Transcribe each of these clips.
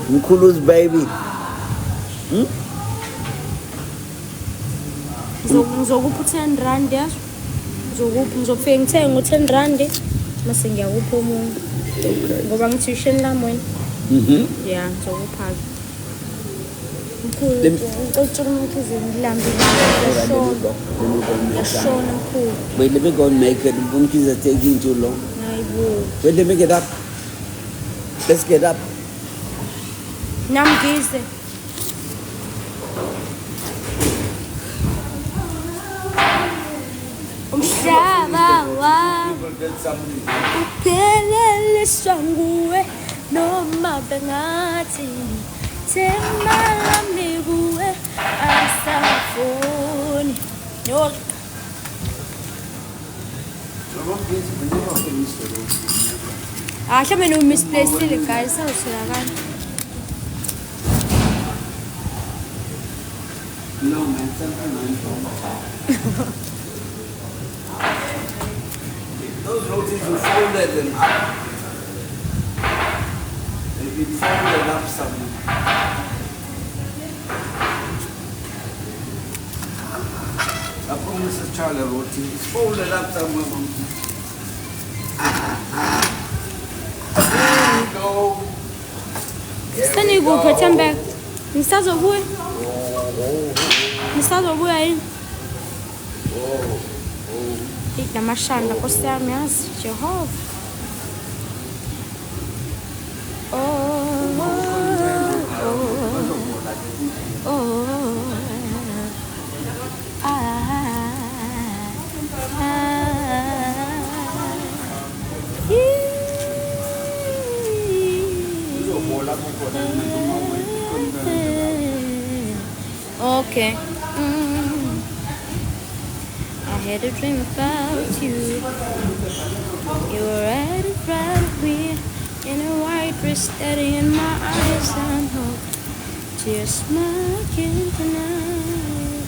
Mkhulu's baby. Ngizokupha 10 rand yazo. Ngizofika ngithenga ngo 10 rand mase ngiyakupha omunye. Ngoba ngithi ushini lami wena. Yeah, ngizokupha. Mkhulu, ngicela ukuthi ngilambile. Yashona mkhulu. Wait, let me go and make it. Bunkies are taking too long. Wait, let me get up. Let's get up. Namgize. Umhlaba wami uphelele sanguwe noma bengathi temalami kuwe asafuni no Mhlawumbe no misplace guys awutholakala No, man, those rotis you folded them up. They've been folded up somewhere. I promise a child a roti. It's folded up somewhere, Mom. There we go. Sani kuphe Thembeka. Ngisazobuya. Ngisazobuya yini? Namashanda Nkosi yami yazi Jehova. Okay. I had a dream about you. You were right in front of me, in a white dress, steady in my eyes. I know tears smoking tonight.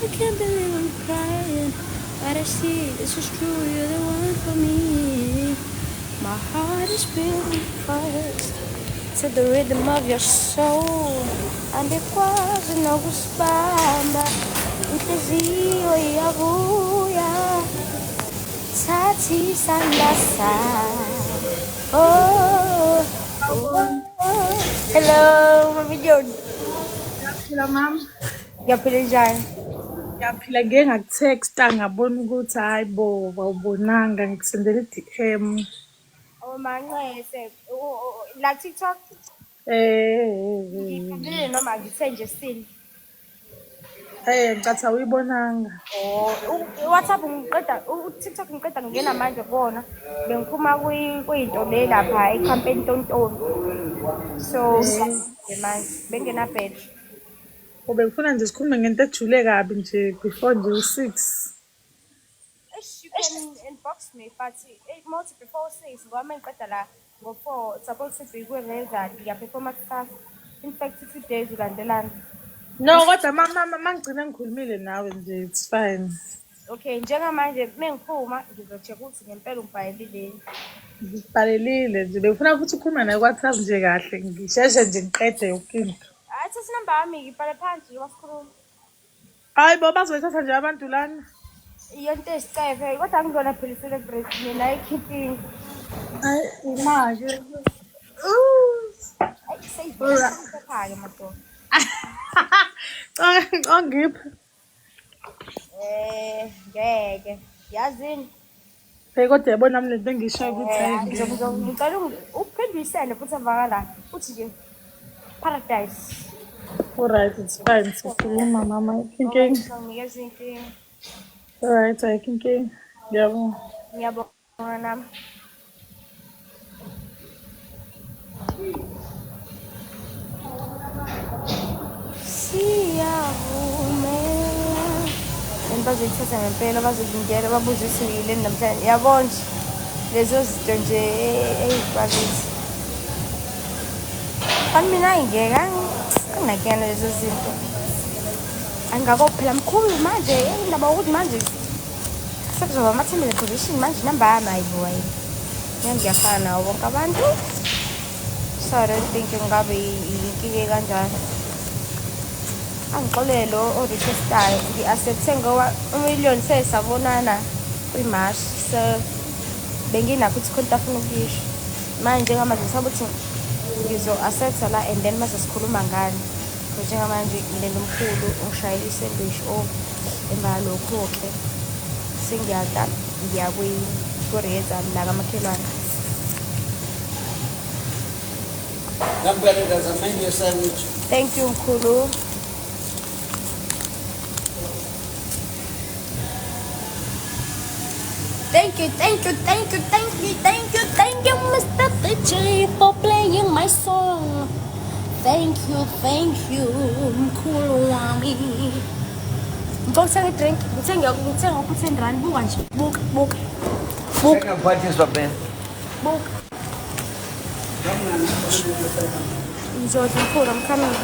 I can't believe I'm crying, but I see this is true. You're the one for me. My heart is beating fast to the rhythm of your soul, and it wasn't no goosebumps. Inhliziyo iyabuya Sathi sandasa Oh Hello, Mami John. Ngiyaphila mama. Ngiyaphila njani? Ngiyaphila ngeke ngakutexta ngabona ukuthi hayi bo awubonanga ngikusendela i-DM. Oh manqese la TikTok ngiphendule noma ngithenje still. Ngicathi awuyibonanga. WhatsApp ngiqeda TikTok ngiqeda ngingena manje kubona bengiphuma kuyinto le lapha ecampaign Tontoni. So manje bengena page. Ubengifuna nje sikhulume ngento ejule kabi nje before nje u6. You can inbox me but most before 6 ngoba ngiqeda la ngo4 suppose to be kwe-result ngiyaperforma kusasa. In fact 2 days ulandelana. No, kodwa mama ngicine ngikhulumile nawe nje it's fine. Okay, njengamanje mengiphuma ngizocheck ukuthi ngempela ungibhalelile. Ngibhalelile nje bengifuna ukuthi ukhuluma naye kwaThaphu nje kahle ngisheshe nje ngiqede yonkinto. Athi sinamba yami ngibhale phansi wasikhuluma. Hayi bo bazoyithatha nje abantu lana. Yonke isicefe kodwa ngizona phela celebrate mina ikhipini. Hayi imali. Ayi seyiphake madoda. Ongiphi? Ngeke. Yazini. Kodwa yabona mina lento engishoyo ukuthi hayi ngicela uphendisele futhi avakala uthi nje paradise. Alright, it's fine. Sikhuluma mama inkingi. Ngiyeza inkingi. Alright, inkingi. Yabo. Ngiyabonga nami. Siyavumela bazithatha ngempela bazokungena babuze isibili namhlanje yabona nje lezo zinto nje ezibazithi mina ngeke angakena lezo zinto angakophela mkhulu manje indaba ukuthi manje sekuzoba ama-terminal position manje inamba yami ayibuwayo ngiyafana nawo bonke abantu so I don't think ngabe inkinga kanjani. Angixolele o-requestayo ngi-accepthe ngoba umiliyoni sesabonana kwi-March, so benginakho ukuthi khona afuna ukuyisho manje njengamanje ngisaba ukuthi ngizo-accepta la and then mase sikhuluma ngani because njengamanje ngilenda umkhulu ungishayela i-sandwich emva lokho-ke sengiyada ngiya kwi-Reza la kamakhelwane. There's a menu sandwich. Thank you mkhulu. Thank you, Mr. DJ, for playing my song. Thank you, mkhulu wami. Ngithenga drink, ngithenga ukuthi rand buka nje. Buka. Second party is up there. Buka. Ngizothi mkhulu, I'm coming.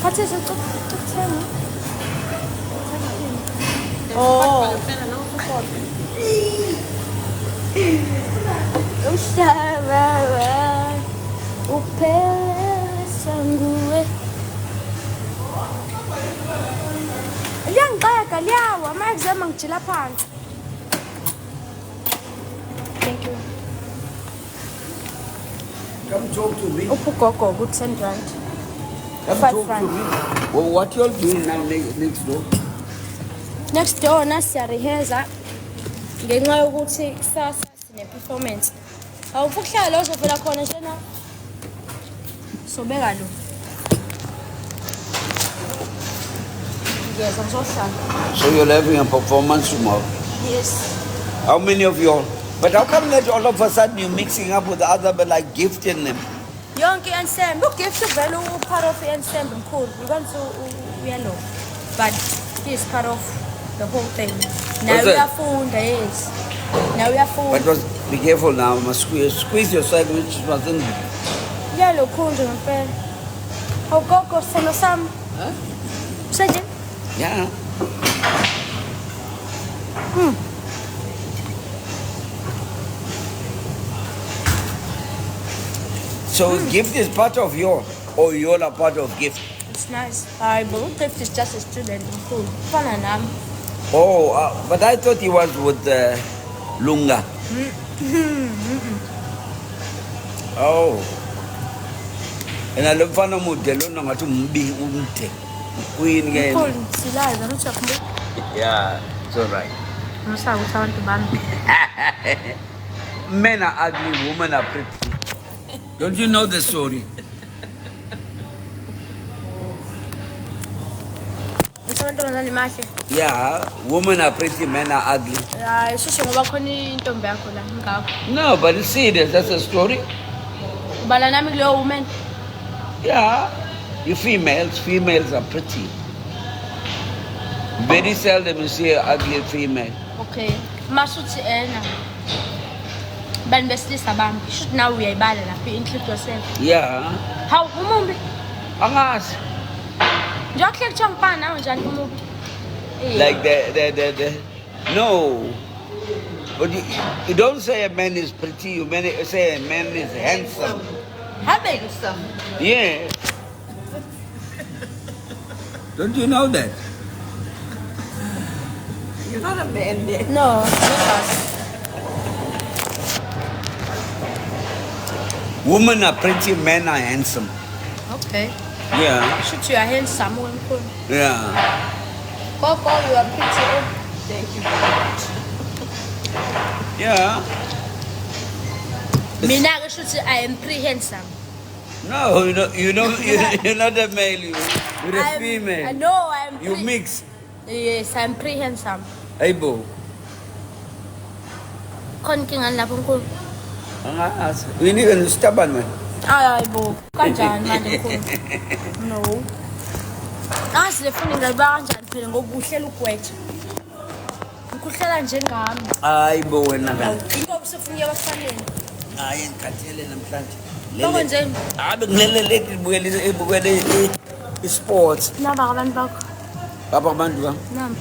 Phathi sithenga. Oh. Ushabawa uphele sanguwe liyangiqeka liyawa ama-exam angijila phansi. Thank you. Come talk to me. Ugogo good 10 rand. Come 5 talk rand. to me. Well, what you're doing now next door? Next door nasiyareheza ngenxa yokuthi kusasa sine-performance. Awufukuhlala uzovela khona njena sobeka lo. Yes, ngizohlala. So you're having a performance tomorrow? Yes. How many of you all? But how come that all of a sudden you're mixing up with the other, but like gifting them? Yonke i-ensemble. Ugift uvela part of i-ensemble mkhulu. Because uyalo. But he's part of the whole thing. Now we are funda, yes. Now we are funda. But be careful now, must squeeze your sandwich, mustn't. Yalo khunje ngempela. Awugogo sithando sami. Useje? Yeah. So gift is part of your, or you're a part of gift? It's nice. I believe gift is just a student in school. Fun and Oh, but I thought he was with Lunga. Oh. And I love fun of Mudelo, no matter umte. Queen game. Yeah, it's all right. Men are ugly, women are pretty. Don't you know the story? Yeah, women are pretty, men are ugly. No, but it's serious, that's a story. Women. Yeah, you females are pretty. Very seldom you see an ugly female. Okay. Masuti ena. Ban beslisa bam. Should now we ibala lapha include yourself. Yeah. How umumbi? Angas. Njokuhle kuthongipana nawe njani umumbi? Like the no. But you don't say a man is pretty, you say a man is handsome. Handsome. Yeah. Don't you know that? You're not a man yet. No. Women are pretty, men are handsome. Okay. Yeah. Shoot, you are handsome. Yeah. Coco, you are pretty. Thank you very much. Yeah. Mina shoot, I am pretty handsome. No, you're not a male. You're a female. I know I'm. You mix. Yes, I'm pretty handsome. Hey, Bo. Konkingan lapho mkhulu. Angas. We need a stubborn man. Ay bo. Kanjani manje mkhulu? No. Asifuni ngaliba kanjani phela ngoba uhlela ugwethe. Ukuhlela njengami. Hayi bo wena kanti. Ingoba usufuna abafanele. Hayi ngikhathele namhlanje. Bako njeni? Abe ngilele ibukele isports. Naba abantu bakho. Baba abantu ba? Namba.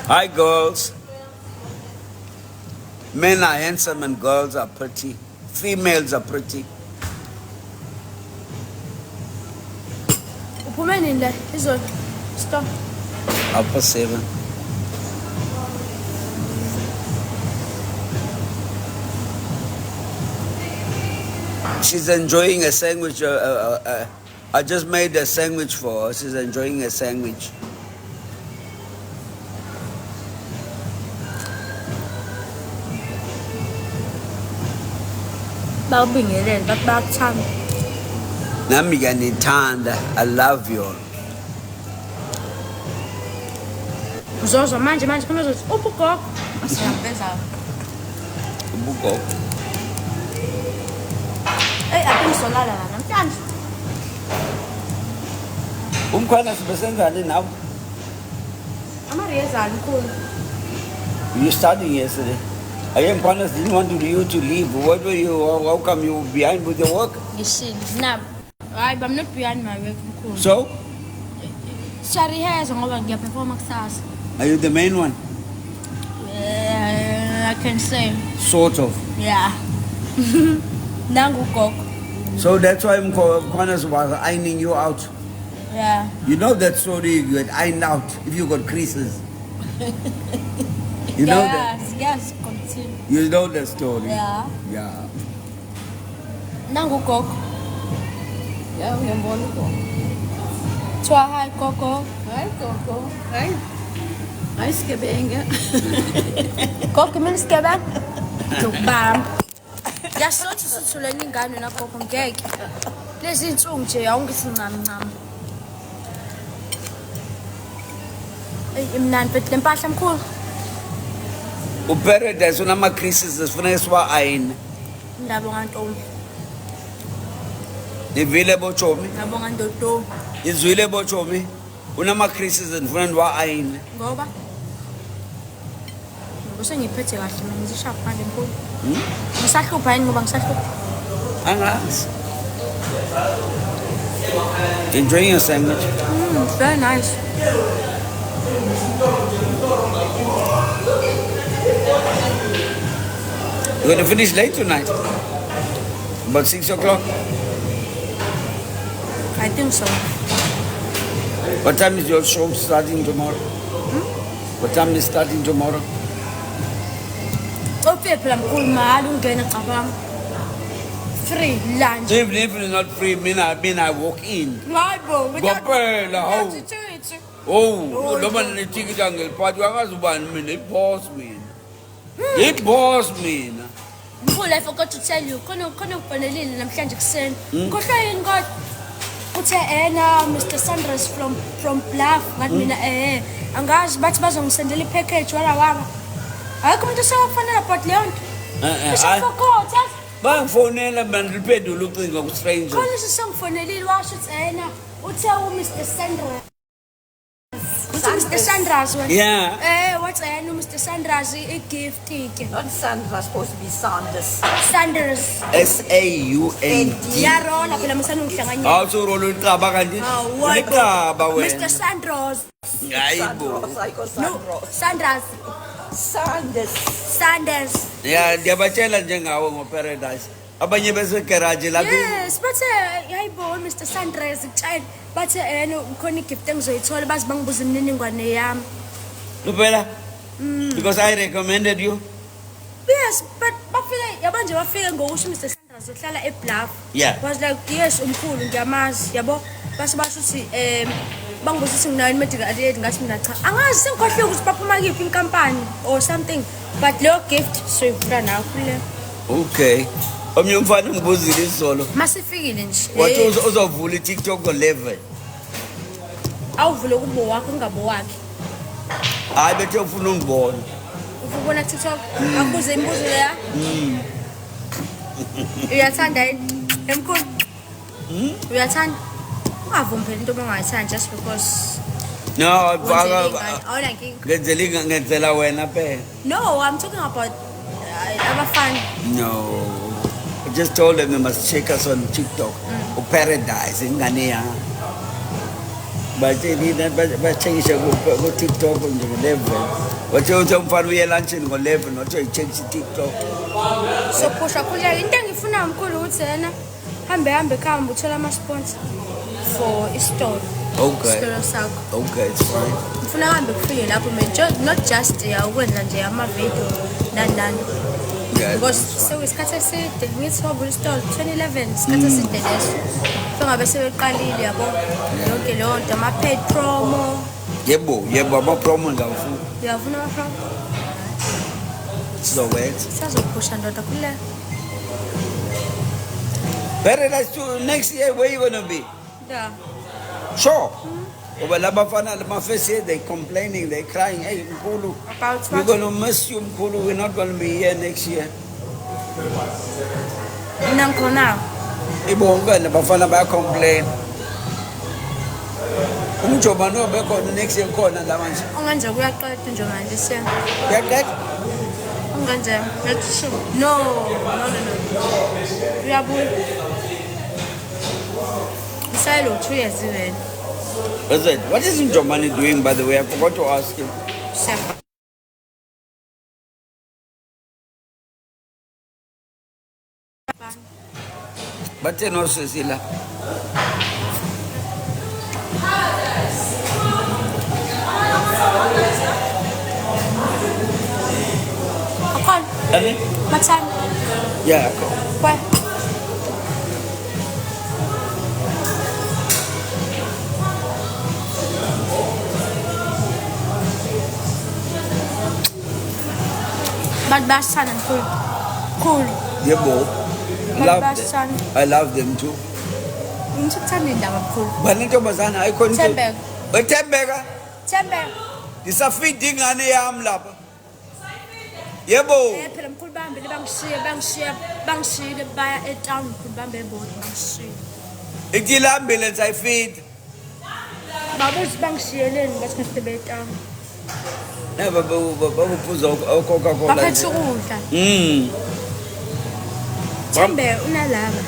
Hi girls. Men are handsome and girls are pretty. Females are pretty. Woman in there. Is on. Stop. 7:30. She's enjoying a sandwich. I just made a sandwich for her. She's enjoying a sandwich. Babingelele bakuthanda. Nami ngiyanithanda. I love you. Uzozo manje khona uzothi ubugogo. Asiyambeza. Ubugogo. Hey, akungisolala la namhlanje. Umkhwana sibesenzani nawe? Amariyezana mkhulu. You studying yesterday. Again, Panas didn't want you to leave. What were you? How come you were behind with your work? Yishini. Now, I'm not behind my work mkhulu. So, Siyariheza ngoba ngiyaperforma kusasa. are you the main one? I can say. Sort of. Yeah. Nangu gogo. So that's why Panas was ironing you out. Yeah. You know that story you get ironed out if you got creases. You know that? Yes, continue. You know that story? Yeah. Yeah. Nangu gogo. Yeah, ngiyambona ugogo. Twa hi gogo. Hayi gogo. Hayi. Hayi sigebenga. Gogo mina sigebenga. Lokubamba. Yasothi sithuleni ingane na gogo ngeke. Lezi insuku nje awungithi ncam. Imnani bethu lempahla mkhulu. Uparadise unama creases esifuna siwa iron. Ndabonga ntombi. Ivile bochomi. Ndabonga ndodo. Izwile bochomi. Unama creases esifuna ndiwa iron. Ngoba usengiphethe kahle mina ngizishapha manje mkhulu. Ngisahlupha yini ngoba ngisahlupha? Angazi. Enjoying your sandwich? Very nice. You're going to finish late tonight? About 6 o'clock? I think so. What time is your show starting tomorrow? What time is starting tomorrow? Ofike phela mkhulu mahali ungena cabanga. Free lunch. Even if it's not free, I walk in. Hayibo, Kwaphela, hawu. Thithi. Oh, noma neticket angiliphathi angazi ubani mina i-boss mina. I-boss mina. Mkhulu, I forgot to tell you. Khona kufanelile namhlanje kuseni. Khohlwa yini kodwa? Uthe Mr. Sanders from Bluff. Ngathi mina angazi bathi bazongisendela ipackage wala. Ayikho umuntu osewakufanele but leyo nto. I forgot. Bangifonela mina ngiliphendula ucingo ku-stranger. Khona sisengifonelile washo uthi uthe Mr. Sanders. Mr. Sanders wena. Yeah. What's Mr. Sanders i-gift ke. Not Sandra, supposed to be Sanders. Sanders. SAUND. Yarola phela msana ungihlanganya. Awusorolo iqaba kanti. Iqaba wena. Mr. Sanders. Hayibo. Sandros, I got Sandros. Sanders. Sanders. Yeah, ndiyabatshela njengawe ngoparadise. Abanye besegarage lapha. Yes, bathe hayibo Mr. Sanders child bathe ukhona igift engizoyithola bazi bangibuza imininingwane yami. Luphela? Because I recommended you. Yes, but bafike yabanje bafike ngokusho Mr. Sanders uhlala eBluff. Yeah. Was like yes umkhulu ngiyamazi yabo base basho uthi bangibuza ukuthi nginayo medical aid ngathi mina cha angazi sengikhohle ukuthi baphuma kiphi inkampani or something but leyo gift soyivula nayo kule. Okay. Omnye umfana ngibuzile izolo. Masifikile nje. Wathi uzovula iTikTok ngo-11. Awuvule kubo wakho ngabo wakhe. Hayi bethe ufuna ungibona. Ufuna TikTok? Akuze imibuzo leya? Uyathanda yini? Emkhulu? Uyathanda? Ungavumi phela into ongayithandi just because No, ngenzela wena phela. No, I'm talking about abafana. No. I just told them they must check us on TikTok. Or Paradise ingane ya. Bachengisha ku TikTok ngo-11. Wathi umfana uye lunchini ngo-11 wathi uyayichengisha iTikTok. So phusha khuleka into engifuna mkhulu ukuthi yena hambe ekhamba uthola ama-sponsor for i-store. Okay. isicelo sakho. Okay, it's fine. Ngifuna hambe kufike lapho not just ukwenza nje ama-video nani. Yeah. Because sekuyisikhathi eside ngithi wavula isitolo 2011 isikhathi eside leso. Sengabe sebeqalile yabo yonke leyo nto ama-paid promo. Yebo, ama-promo ngawufuna. Uyafuna ama-promo? Sizokwenza. Sazophusha ndoda kule. Very nice to next year, where you gonna be? Yeah. Sure. Over labafana, my first year, they complaining, they crying, hey, Mkulu, About we're what? gonna miss you, Mkulu, we're not gonna be here next year. Nangkhona. Ibonga labafana baya-complain. Umjoba no bekhona next year khona la manje. Onganje kuyaqeda nje manje siya. Uyaqeda? Onganje yathi no. Uyabuya. Isayilo 2 years vele. Listen, what is Njomani doing, by the way? I forgot to ask him. Siyabona. Bathe no Cecilia. Akon, Ani? matan. Yeah. Why? But Basan and cool. Yebo. Love Basan. them. I love them too. Ngithanda indaba kakhulu. Banentombazana ayikho nto. Thembeka. Wethembeka. Thembeka. Isafida ingane yami lapha. Yebo. Phela mkhulu bambe bangishiyile baya etown mkhulu bambe ebona bangishiyile. Ikila ambulance ayifida. Babuthi bangishiyeleni bathi ngisibe etown. Never babuphuza Coca-Cola. Baphethe ukudla. Thembeka unalaba.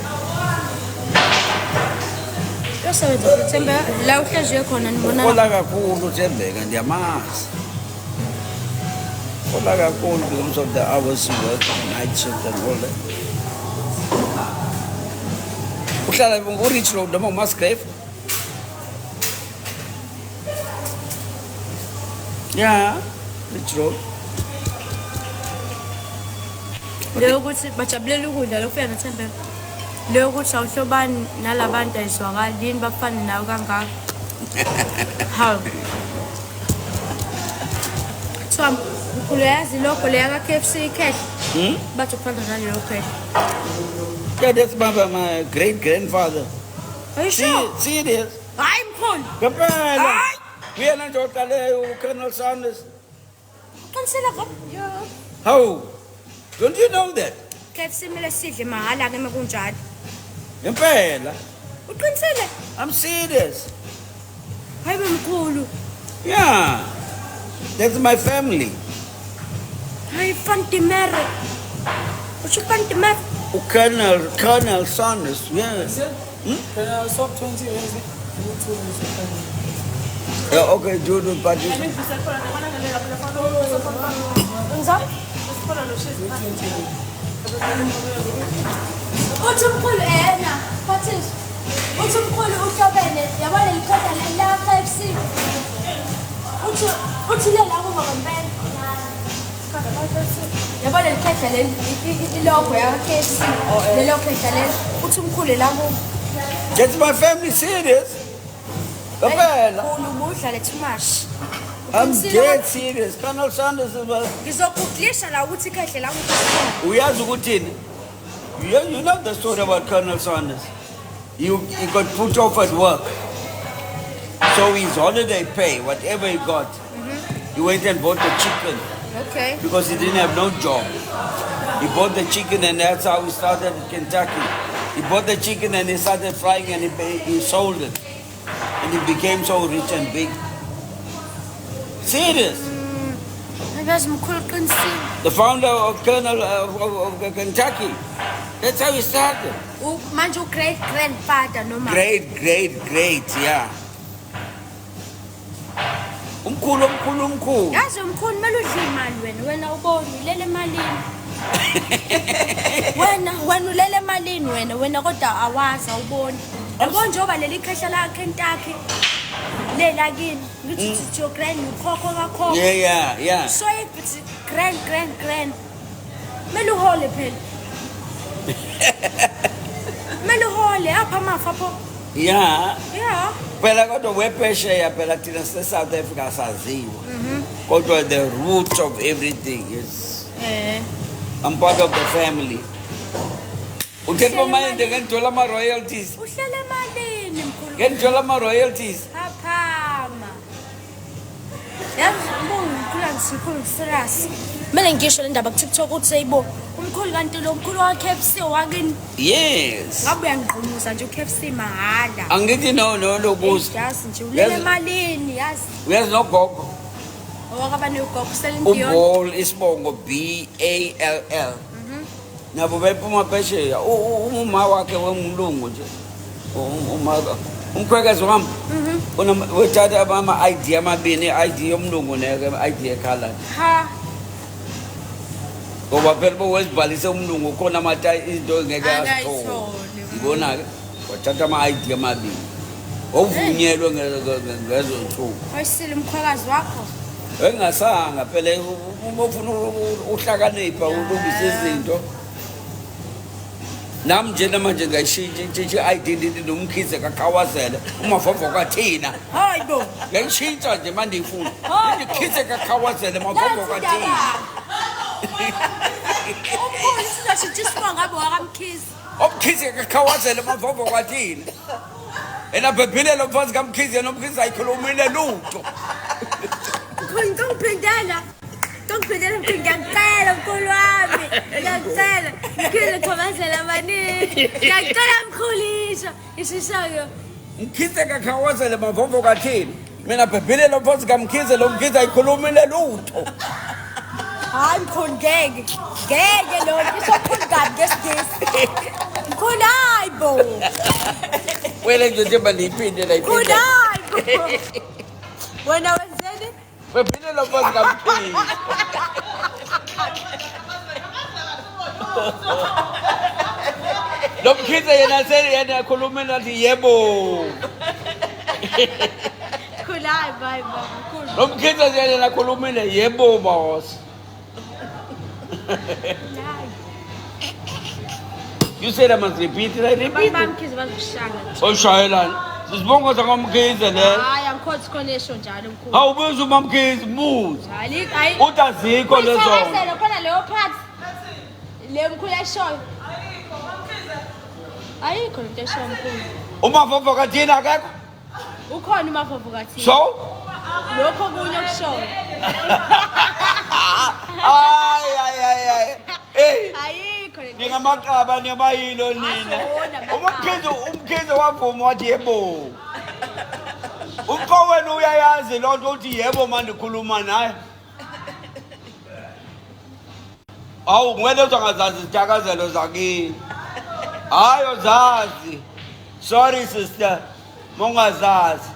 Yosebenza Thembeka la uhleziwe khona nibona. Kola kakhulu Thembeka ndiyamazi. Kola kakhulu because of the hours you work, night shift and all that. Uhlala ku-Rich Road noma uMasgrave? Yeah, Rich Road. Leyo ukuthi bajabulela ukudla lokufika noThembeka. Leyo ukuthi awuhlobani nalabantu ayizwakali yini bafane nawe kangaka. Hawu. So mkhulu yazi lokho leya ka-KFC ikhehla. Bathi ukufana naleyo khehla. Yeah, that's my great-grandfather. Are you sure? Serious. Hayi mkhulu. Ngempela. Hayi. Uyena nje oqale uColonel Sanders. Qinisela ko? How? Don't you know that? KFC mele sidle mahala ke makunjalo. Ngempela. Uqinisele? I'm serious. Hayi mkhulu. Yeah. That's my family. Hayi Fantimere. Uthi Fantimere? Colonel Sanders. Yeah. Can I stop 20 years? Yeah, okay, Judo, but you... Ngizwa? Uthi mkhulu ena, Pathish. Uthi mkhulu uhlobene, yabona ikhotha la KFC. Uthi lela kuba ngempela. Yabona ikhehla leli ilogo ya KFC. Lelo khehla leli. Uthi mkhulu la kuba. That's my family, serious. Ngempela. Ubudla too much. I'm dead serious. Colonel Sanders is Ngizokudlisha la ukuthi ikhehle la kuba. uyazi ukuthini? You know the story about Colonel Sanders. He got put off at work. So his holiday pay, whatever he got, he went and bought the chicken Okay. because he didn't have no job. He bought the chicken and that's how he started in Kentucky. He bought the chicken and he started frying and he sold it. And he became so rich and big. Serious. Ngazi mkhulu qinisile. The founder of Colonel of Kentucky. That's how he started. Manje great grandfather noma. Great, yeah. Umkhulu. Yazi mkhulu mele udle imali wena ubona ulele emalini. Wena ulele emalini wena kodwa awazi awuboni. Yabo njengoba leli khehla la Kentucky le lakini ngithi uthi your grand ukhokho kakhokho Yeah. so ithi grand mele uhole phela mele uhole apha amafa pho Yeah. yeah Phela kodwa wephesheya phela thina se-South Africa saziwa. Kodwa the root of everything is I'm part of the family. Uthemba manje ngenthola ama-royalties. uhlele emalini mkhulu Ngenthola ama-royalties. aphama yazi mkhulu angisikhulu serious mele ngisho le ndaba ku-TikTok uthi seyibo umkhulu kanti lo mkhulu wa-KFC wakini Yes. ngabe uyangigqumuza nje u-KFC mahhala Angithi no busi. yazi nje ulele emalini yazi Uyazi nogogo. owakabani ugogo uselindiyona Uball isibongo BALL. Nabo bephuma phesheya. Uma wakhe wengumlungu nje. Umkhwekazi wami. Wethatha ama-ID amabini, i-ID yomlungu ne-ID ekhala. ha Ngoba phela bowezibhalise umlungu khona izinto ngeke azithole. Akayithole. Ngibona-ke wathatha ama-ID amabini. Wawuvunyelwe ngezo nsuku. oyisile umkhwekazi wakho Engasanga phela uma ufuna uhlakanipha ulungisa izinto. Nami nje namanje ngayishintsha i-identity nomkhize kakhawazele umavovo kwathina. hayi bo Ngiyishintsha nje manje ngifuna. Hayi bo. Ngikhize kakhawazele mavovo kwathina. umkhulu sizashitshiswa ngabe wakamkhizi Omkhize kakhawazele mavovo kwathina. Elabhebhile lo mfazi kamkhize nomkhize ayikhulumile lutho. mkhulu ngikuphindela mkhulu ngiyacela mkhulu wami ngiyacela mkhulu thobazela amaningi ngiyacela mkhulisha ishisayo Mkhize kakhawazele mavovo kwathina. Mina bhebhile lo mfazi kamkhize lo mkhize ayikhulumile lutho. hayi mkhulu ngeke lo isokhulu kabi ngesigesi mkhulu hayi bo Wele nje njengoba niyiphinde la mkhulu iphinde. hayi bo wena wenzeni Bhebhile lo mfazi kamkhize. Lo mkhize yena akhuluma nathi yebo. mkhulu hayi bye mkhulu Lo mkhize yena akhulumile yebo boss. You said I must repeat it. I repeat it. bamkhizi bazokushanga Oshayelana. Sisibongoza ngomkhize le. hayi angikhothi khona esho njalo mkhulu Awubuza umamkhize muzi. hayi Uthi azikho lezo. Uyithakazela khona leyo part le mkhulu eshoyo ayikho into eshoyo mkhulu Umavovo kathina akekho. ukhona umavovo kathini So? lokho kunye okushoyo Ay. Hey. ayikho le nto Ningamaqaba niyabayilo nina. Umkhize wavuma wathi yebo. Umfowenu uyayazi lo nto uthi yebo manje khuluma naye. Awu ngwele uzangazazi izithakazelo zakini. Hayo zazi. Sorry sister. Mongazazi.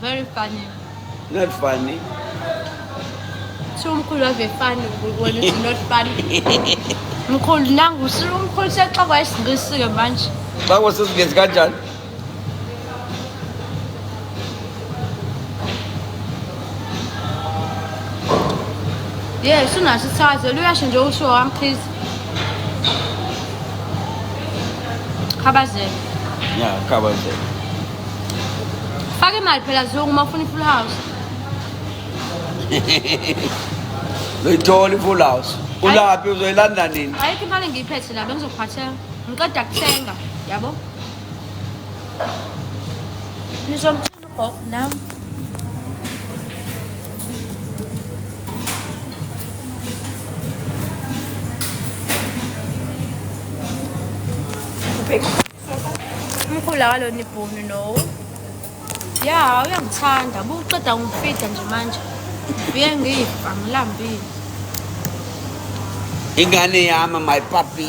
very funny Not funny. so umkhulu ave funny wena uthi not funny mkhulu nangu umkhulu sexakwa isingisi-ke manje Xa kwasesingezi kanjani? yes unaso isithakazelo uyasho nje usho wamkhizi khabazela Yeah, khabazela. faka imali phela zungu uma ufuna i-full house Loyithola i-full house. Ulaphi uzoyilanda nini? ayikho imali engiyiphethe la bengizophathela ngiqeda kuthenga yabo nizomtshela ugogo nami umkhulu akalona ibhunu no ya uyangithanda buqeda ngifida nje manje ngiye ngifa ngilambile Ingane yami, my puppy.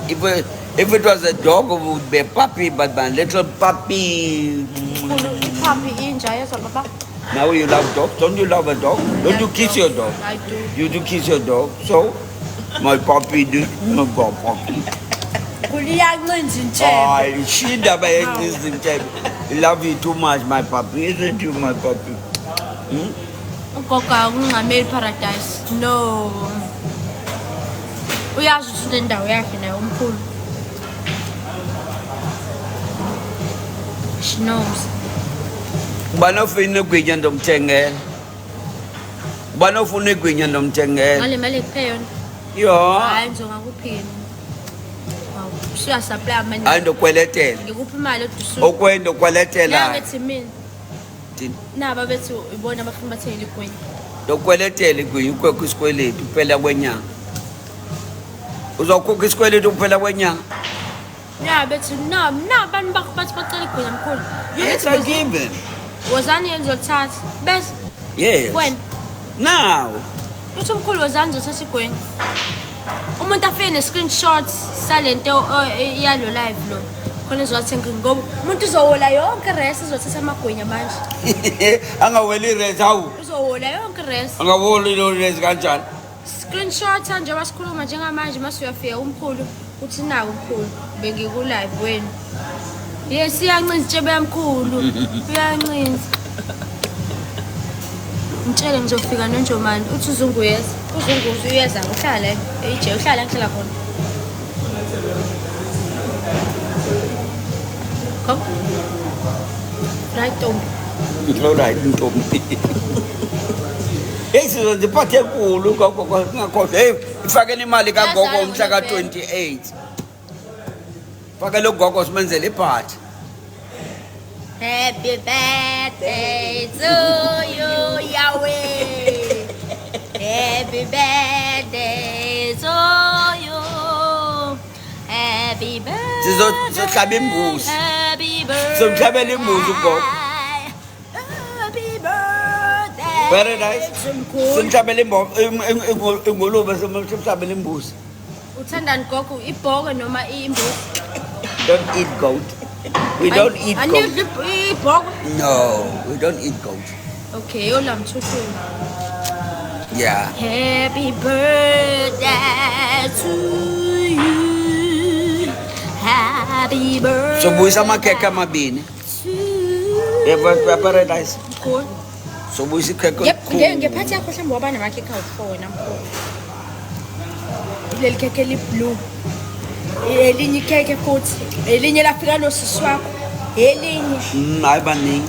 If it was a dog, it would be a puppy, but my little puppy. mkhulu iphaphi inja yezwa baba Now you love dogs. Don't you love a dog? Don't you kiss your dog? I do You do kiss your dog. So, my puppy, my puppy. Kuliyancinza intshebe. Hayi, shinda bayencinza intshebe. I love you too much, my puppy. Isn't you, my puppy? Ugogo akungameli paradise. No. Uyazi ukuthi unendawo yakhe naye omkhulu. She knows. Ubani ofuna igwinya ndomthengela? Ubani ofuna igwinya ndomthengela? Ngale mali ekuphe yona. Yo. Hayi ngizokuphini. Siya supply amani. Hayi ndokweletela. Ngikuphi imali odusuku. Okwendo kweletela. Ngithi mina. Thini? Naba bethi ibona abafuna bathengile igwinya. Ndokweletela igwinya ukhokha isikweletu kuphela kwenyanga. Uzokhokha isikweletu kuphela kwenyanga? Yeah, bethi abantu bathi bacela igwinya mkhulu. Yes, I give them. Wozani yenzothatha. Bese Yes. when Now. uthi umkhulu wozani uzothatha igwinya. Umuntu afike ne-screenshot salento yalo live lo. Khona uzothenga ngoba umuntu uzowola yonke rest uzothatha amagwinya manje. Angaweli rest hawu. Uzowola yonke rest. Angawoli lo rest kanjani? Screenshot nje wasikhuluma njengamanje mase uyafika umkhulu uthi naku umkhulu bengiku live wena. Yes iyancinza intshebe yamkhulu. Uyancinza. Ngitshele ngizofika noNjomani uthi uzunguyeza. Uzunguza uyeza uhlala eje uhlala ngihlala khona. Kom. Right on. Lo right ntombi. Hey sizoziphathe enkulu gogo ngakhohle. Hey ifakeni imali kagogo umhla ka28. Fakele ugogo simenzele iphathi. Happy birthday to you, Yahweh. Happy birthday to you. Happy birthday. Sizohlaba imbuzi. Happy birthday. Sizohlabela imbuzi ugogo. Happy birthday. Very nice. Simhlabela ingulube simhlabela imbuzi. Uthandani gogo ibhoke noma imbuzi? Don't eat goat. We don't eat goat. Ibhoke. No, we don't eat goat. Okay, yola mthuthu. Yeah. Happy birthday to you. Happy birthday. So buyisa amakhekhe amabini. to Paradise. Cool. So buyisa ikhekhe. Ngephathi yakho mhlawumbe waba namakhekhe awu-4 namkhulu. Leli khekhe li-blue. Elinye ikhekhe futhi. Elinye lafika nosisi wakho. Elinye. Hayi baningi.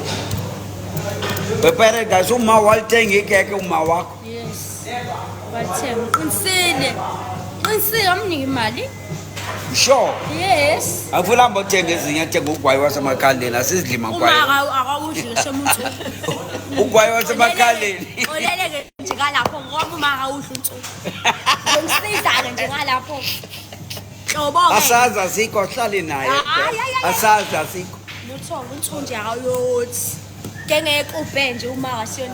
Paradise uma walithenga ikhekhe uma wakho. Yes. Wathenga uqinisile. Qinisile amnike imali. Sure. Yes. Afuna mbothenga ezinye athenga ugwayi wasemakhaleni asizidlima gwayi. Uma akawudli somuntu. Ugwayi wasemakhaleni. Oleleke nje kalapho ngoba uma akawudli unsuku. Ngisiza-ke nje ngalapho. Hlobo-ke. Asazi asikho hlali naye. Asazi asikho. Lutho unsuku nje akayothi. Ngeke ube nje uma akasiyona.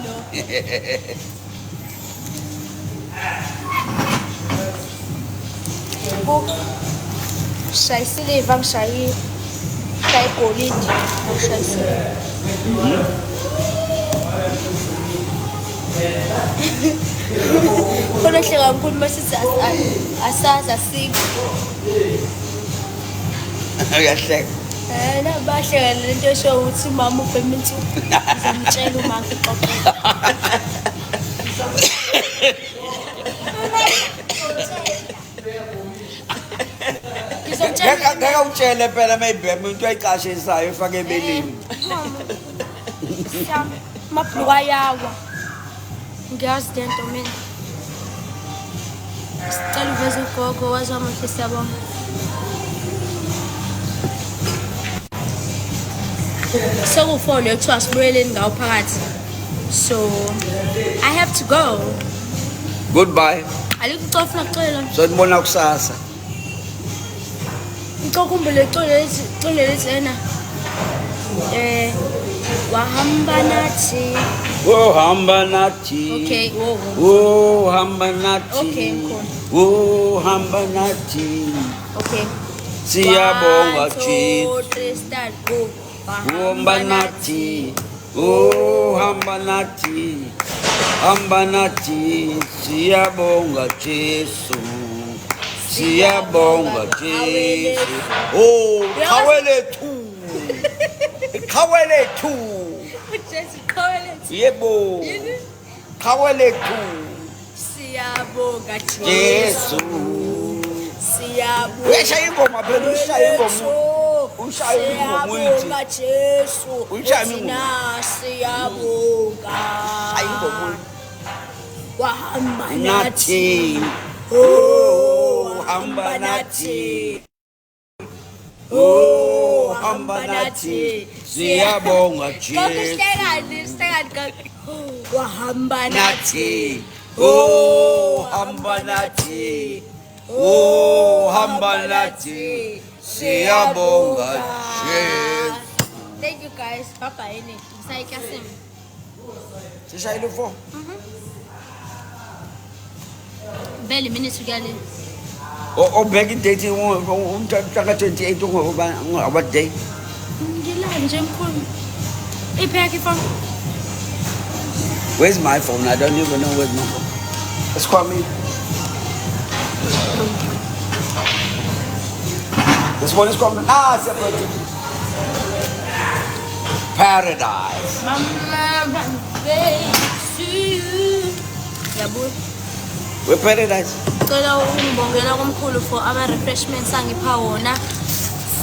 Shayisile ivangishayile. Shayigolide. Shayisile. Khona hle kakhulu masithi asazi asikho. Uyahleka. Nabahleka lento esho ukuthi mama ubhema insuphu. Ngizomtshela uma ngixoxela. Ngeke utshele phela mayibhema into ayicashisayo efake ebelini. Amabhuluku ayawa. Ngiyazi lento mina. Sicela uveze ugogo wazamuhle siyabonga. Sekufole ekuthiwa sibuyeleni ngawo phakathi. So I have to go. Goodbye. Alikho icofuna kuxolela. Sonibona kusasa. Ngicokhumbule ixolo lezena. Wahamba nathi. Oh hamba nathi. Okay, Oh hamba nathi. Okay, mkhulu. Oh hamba nathi. Okay. Siyabonga 1, 2, Jesu. 3 start go. Hamba nathi. Oh hamba nathi. Hamba nathi. Siyabonga Jesu. Siyabonga Jesu. Oh, kawelethu. Kawelethu. uJesu khawulethu. Yebo. Kawelethu. Siyabonga Jesu. Siyabonga. Uyashaya ingoma phela, ushaya ingoma. Ushaya ingoma uyithi. Siyabonga Jesu. Uyishaya ingoma. Thina siyabonga. Shaya ingoma. Wahamba nathi. Nathi. Oh, Hamba nathi. Oh, Hamba nathi. Siyabonga Jesu. Hlekani. Wahamba Nathi. Oh, hamba nathi. Oh, hamba nathi. Siyabonga Jesu. Thank you guys. Bye-bye. Ngisayikasim. Sishayile 4. Barely minutes together. O back in date umtaka 28 ngoba what day? Ngilala nje mkhulu. Ipheke phone. Where's my phone? I don't even know where's my phone. Let's call me. This one is called separate. Paradise. Mama, yabo. We're paradise. Cela ungibongela komkhulu for ama refreshments angipha wona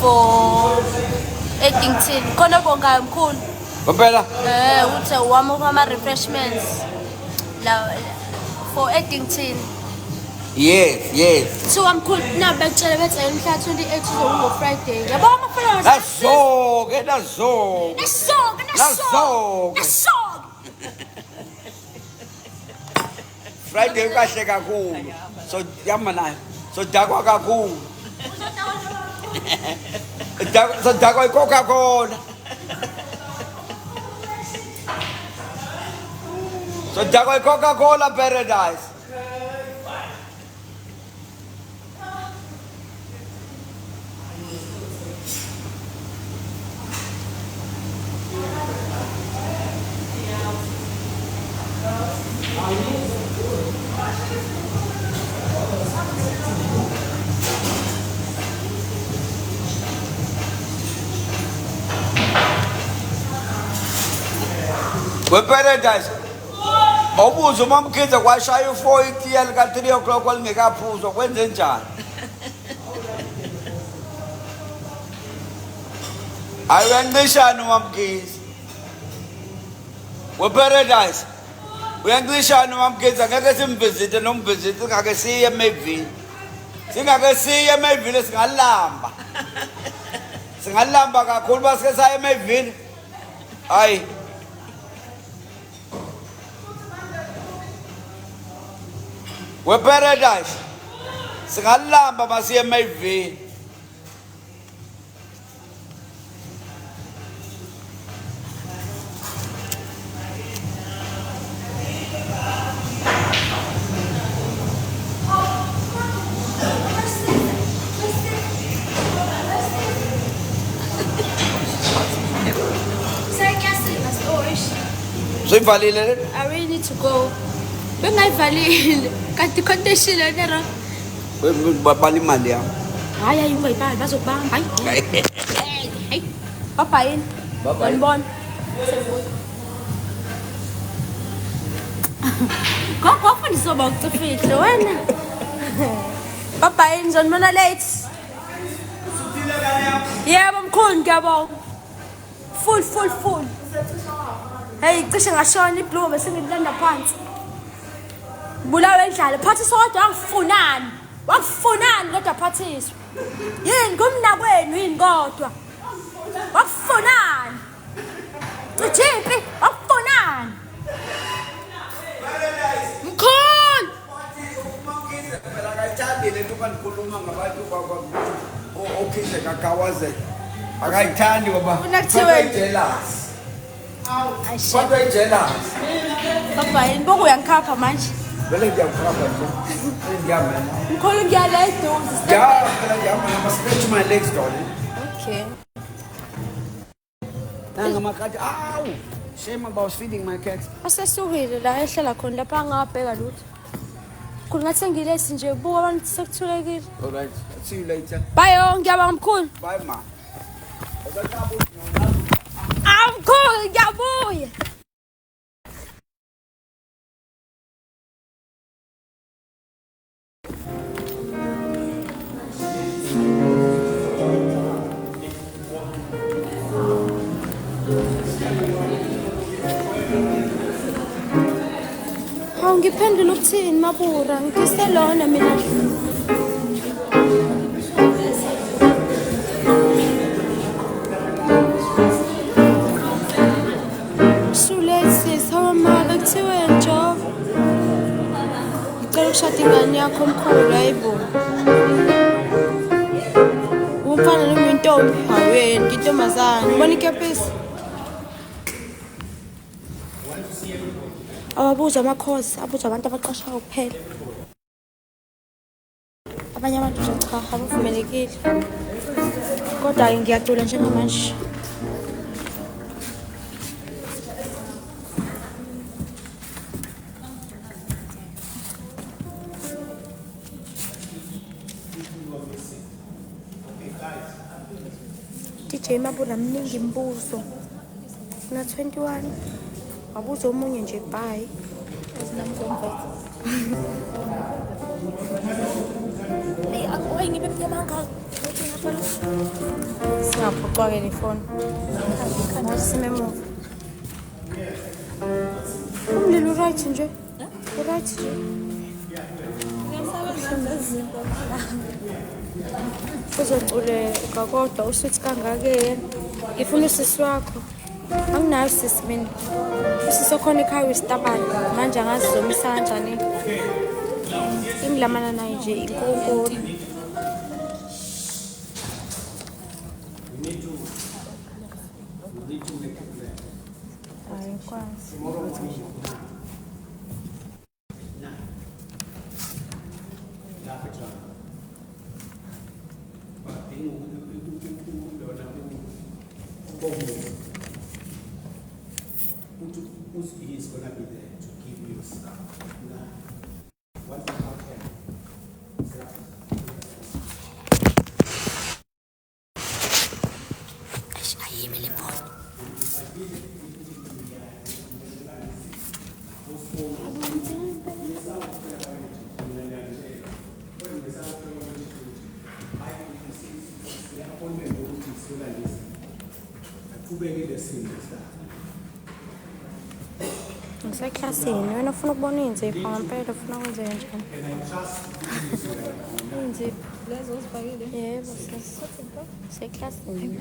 for Eddington. Khona bonga mkhulu. Pampela. Uthe wami ama refreshments la for Eddington. Yes. So mkhulu na bekutshela bethi mhla 28 uzoba Friday. Yabo ama followers. That's so. That's Friday kahle kakhulu. So yama nayo. So dakwa kakhulu. So dakwa iCoca-Cola. So dakwa iCoca-Cola paradise. We're paradise. Obuzo mamkhiza kwashaya u4 itiya lika 3 o'clock walingekaphuzwa kwenze njani? Ayangishana mamkhiza. We're paradise. Uyangishana mamkhiza ngeke simvisite nomvisite ngeke siye maybe. Singake siye maybe singalamba. Singalamba kakhulu basike saye maybe. Hayi. We're paradise. Singalamba masiye maybe. So invalile. I really need to go. Bengayivalile. Kanti condition nero. Babali mali yami. Hayi ayingayibali bazokubamba. Hey. Papa yini? Bye-bye. Bonbon. Gogo wafundiswa bakucifihle wena. Papa yini zonibona late. Yebo mkhulu ngiyabonga. Full. Hey, cishe ngashona ibhlungu bese ngilanda phansi. Bulawe endlala phathi sodwa wakufunani kodwa phathiswa. Yini kumna kwenu yini kodwa? Wakufunani? Ujipi wakufunani? Mkhulu. Phela akayithandi lento kanikhuluma ngabantu okhize kakawaze. Akayithandi baba. Unakuthiwe jealous. Ayishe. Kodwa jealous. Papa yini boku uyangikhapha manje? Vele ngiyakhapha nje. Ngiyamela. Mkhulu ngiyala eduze. Yeah, phela ngiyamela but stretch my legs darling. Okay. Nanga makati. Ow. Shame about feeding my cats. Asesuhile la ehlala khona lapha angabheka lutho. Kungathi ngilesi nje buka abantu sekuthulekile. All right. See you later. Bye ngiyabonga mkhulu. Bye, ma. Mkhulu ngiyabuya. Ngiphendula ukuthini Mabura ngiselona mina Sulesi sama bekuthiwe njo ngicela ukushada ingane yakho mkhulu hayibo umfana noma intombi haweni intombazana ubona ikepisi awabuza amakhosi abuza abantu abaqashayo kuphela abanye abantu nje cha abavumelekile kodwa ngiyacula njengamanje DJ Mabula mningi mbuzo na 21 wabuza omunye nje bye Aku ingin dia mangkal. Siapa pakai telefon? Masih memo. Kamu lu right nje? Right nje. Uzocule kakodwa usithi kangake ngifuna usisi wakho anginayo sisi mina usisi khona ekhaya wesitabana manje angazi zomisa kanjani imlamana naye nje inkonkolo ayikwazi Who's is going to be there to give you stuff? Now, what about him? Ngiseklasini wena ufuna ukubona inzipho ngempela ufuna ukwenze njani inzipho Lezo uzibhakile? yebo seklasini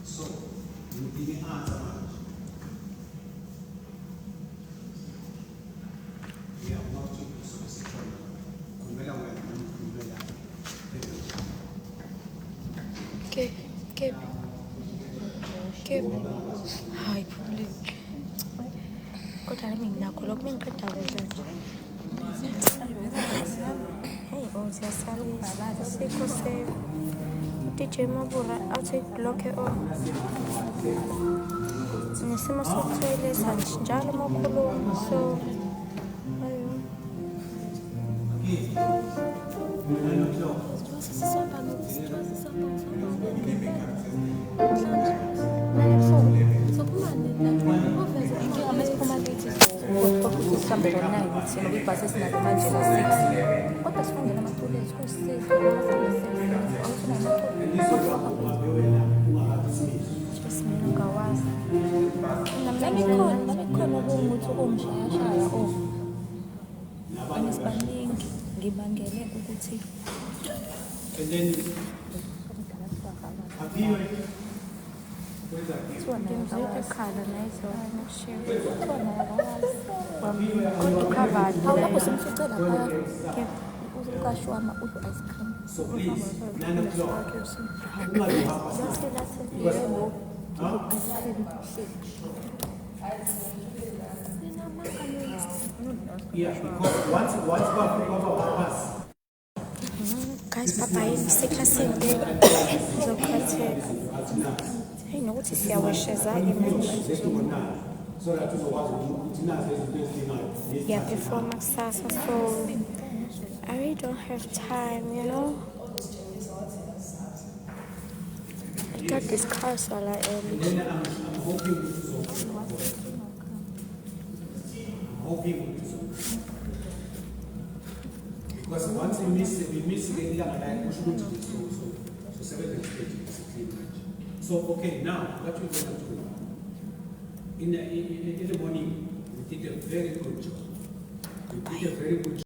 So, you didn't answer much. We have not taken solicitation. Kumela wena kumela. Kep hayi kodwa nami nginakho lokho mengiqeda kwenza hey siyasabisa sikho save DJ Mabura athi lokho nesimo sokuthweleza njalo makhulu so ngibangele ukuthi And then, appeal. ekhala nayizona nekushiwe kodwa ukhavali awulapho simficela phaya uzokashwama udlo ice cream. So please, 9 o'clock. Ungabi uhamba Just sana. that yebo. Ice cream. Yeah, because once pass. Guys, Papa yini seklasini le ngizophatheka. Hey nokuthi siyawasheza ke manje. So that uzokwazi ukuthi nazi izinto ezidingayo. Perform kusasa, so I really don't have time, you know. I got this car sala and Then I'm hoping because once we miss the ilanga like we should do so 7 days is clean. So okay, now what we're going to do in the morning we did a very good job. We did a very good job.